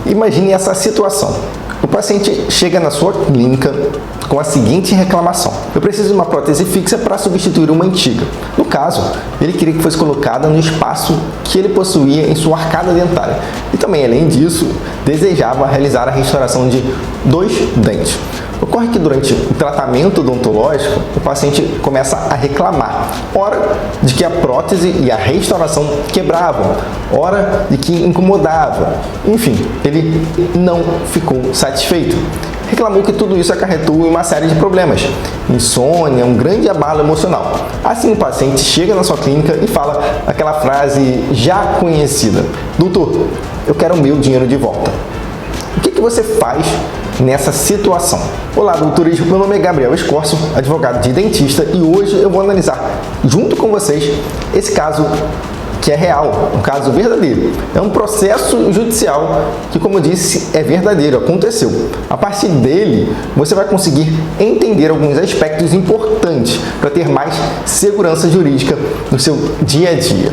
Imagine essa situação. O paciente chega na sua clínica com a seguinte reclamação: eu preciso de uma prótese fixa para substituir uma antiga. No caso, ele queria que fosse colocada no espaço que ele possuía em sua arcada dentária. E também, além disso, desejava realizar a restauração de 2 dentes. Ocorre que durante o tratamento odontológico, o paciente começa a reclamar, ora de que a prótese e a restauração quebravam, ora de que incomodava. Enfim, ele não ficou satisfeito. Reclamou que tudo isso acarretou em uma série de problemas, insônia, um grande abalo emocional. Assim, o paciente chega na sua clínica e fala aquela frase já conhecida: doutor, eu quero o meu dinheiro de volta. O que você faz nessa situação? Olá, doutores, meu nome é Gabriel Escorcio, advogado de dentista, e hoje eu vou analisar junto com vocês esse caso que é real, um caso verdadeiro. É um processo judicial que, como eu disse, é verdadeiro, aconteceu. A partir dele, você vai conseguir entender alguns aspectos importantes para ter mais segurança jurídica no seu dia a dia.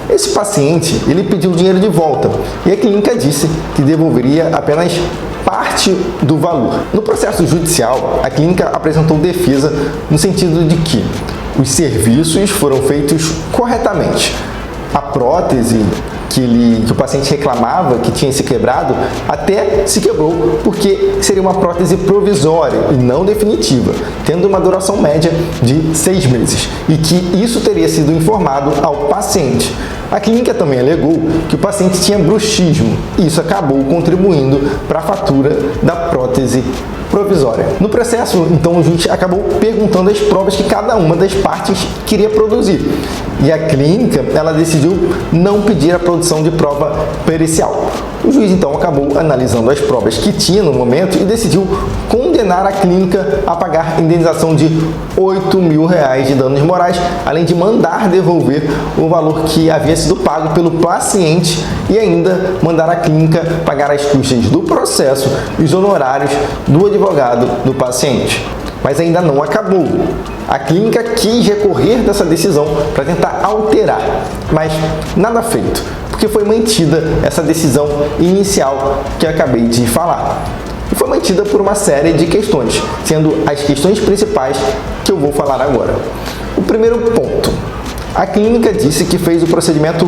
Esse paciente, ele pediu o dinheiro de volta e a clínica disse que devolveria apenas parte do valor. No processo judicial, a clínica apresentou defesa no sentido de que os serviços foram feitos corretamente. A prótese que o paciente reclamava que tinha se quebrado, até se quebrou porque seria uma prótese provisória e não definitiva, tendo uma duração média de 6 meses, e que isso teria sido informado ao paciente. A clínica também alegou que o paciente tinha bruxismo, e isso acabou contribuindo para a fatura da prótese provisória. No processo, então, o juiz acabou perguntando as provas que cada uma das partes queria produzir. E a clínica, ela decidiu não pedir a produção de prova pericial. O juiz, então, acabou analisando as provas que tinha no momento e decidiu condenar a clínica a pagar indenização de R$8.000 de danos morais, além de mandar devolver o valor que havia sido pago pelo paciente e ainda mandar a clínica pagar as custas do processo e os honorários do advogado do paciente. Mas ainda não acabou. A clínica quis recorrer dessa decisão para tentar alterar, mas nada feito, porque foi mantida essa decisão inicial que eu acabei de falar. E foi mantida por uma série de questões, sendo as questões principais que eu vou falar agora. O primeiro ponto: a clínica disse que fez o procedimento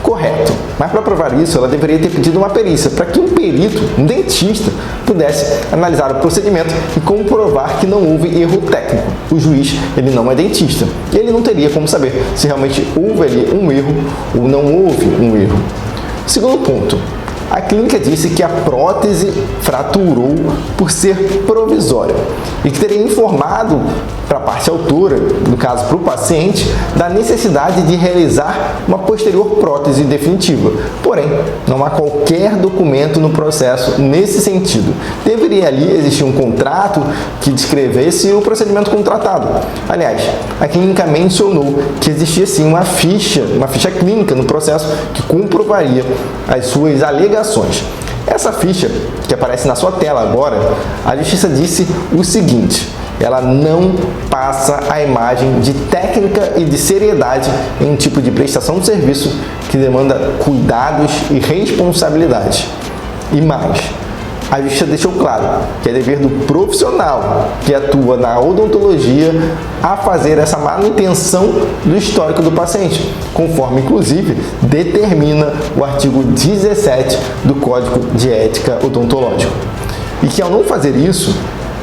correto, mas para provar isso, ela deveria ter pedido uma perícia, para que um perito, um dentista, pudesse analisar o procedimento e comprovar que não houve erro técnico. O juiz, ele não é dentista, e ele não teria como saber se realmente houve ali um erro ou não houve um erro. Segundo ponto: a clínica disse que a prótese fraturou por ser provisória e que teria informado para a parte autora, no caso para o paciente, da necessidade de realizar uma posterior prótese definitiva. Porém, não há qualquer documento no processo nesse sentido. Deveria ali existir um contrato que descrevesse o procedimento contratado. Aliás, a clínica mencionou que existia sim uma ficha clínica no processo que comprovaria as suas alegações. Essa ficha, que aparece na sua tela agora, a Justiça disse o seguinte: ela não passa a imagem de técnica e de seriedade em um tipo de prestação de serviço que demanda cuidados e responsabilidade. E mais, a Justiça deixou claro que é dever do profissional que atua na odontologia a fazer essa manutenção do histórico do paciente, conforme, inclusive, determina o artigo 17 do Código de Ética Odontológico. E que, ao não fazer isso,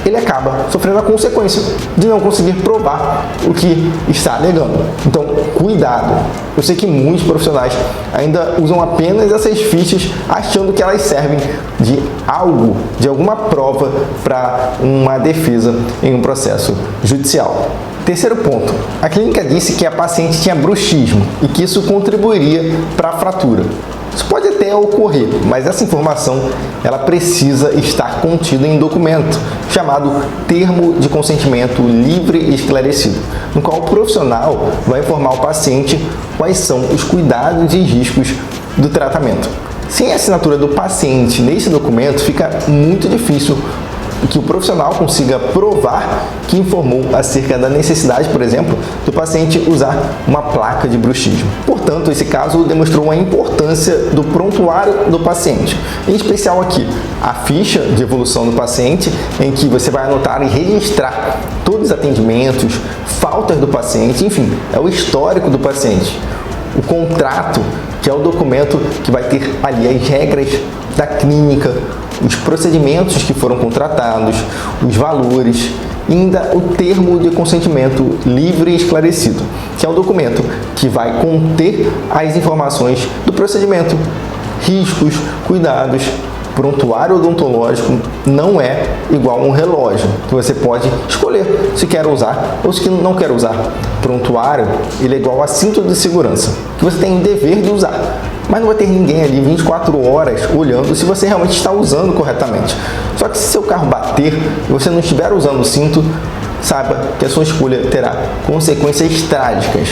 ele acaba sofrendo a consequência de não conseguir provar o que está alegando. Então, cuidado! Eu sei que muitos profissionais ainda usam apenas essas fichas achando que elas servem de algo, de alguma prova para uma defesa em um processo judicial. Terceiro ponto: a clínica disse que a paciente tinha bruxismo e que isso contribuiria para a fratura. Isso pode até ocorrer, mas essa informação ela precisa estar contida em um documento chamado Termo de Consentimento Livre e Esclarecido, no qual o profissional vai informar o paciente quais são os cuidados e riscos do tratamento. Sem a assinatura do paciente nesse documento, fica muito difícil que o profissional consiga provar que informou acerca da necessidade, por exemplo, do paciente usar uma placa de bruxismo. Portanto, esse caso demonstrou a importância do prontuário do paciente, em especial aqui a ficha de evolução do paciente, em que você vai anotar e registrar todos os atendimentos, faltas do paciente, enfim, é o histórico do paciente. O contrato, que é o documento que vai ter ali as regras da clínica, os procedimentos que foram contratados, os valores, e ainda o termo de consentimento livre e esclarecido, que é um documento que vai conter as informações do procedimento, riscos, cuidados. Prontuário odontológico não é igual a um relógio, que você pode escolher se quer usar ou se não quer usar. Prontuário, ele é igual a cinto de segurança, que você tem o dever de usar, mas não vai ter ninguém ali 24 horas olhando se você realmente está usando corretamente. Só que se seu carro bater e você não estiver usando o cinto, saiba que a sua escolha terá consequências trágicas.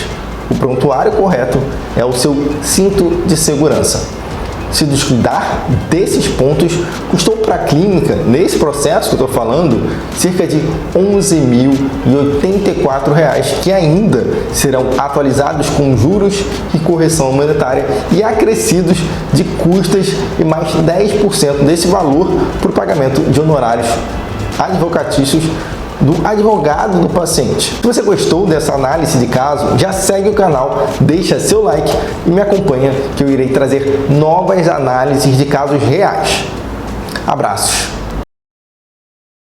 O prontuário correto é o seu cinto de segurança. Se descuidar desses pontos, custou para a clínica, nesse processo que eu estou falando, cerca de R$ 11.084, que ainda serão atualizados com juros e correção monetária e acrescidos de custas e mais 10% desse valor para o pagamento de honorários advocatícios do advogado do paciente. Se você gostou dessa análise de caso, já segue o canal, deixa seu like e me acompanha que eu irei trazer novas análises de casos reais. Abraços!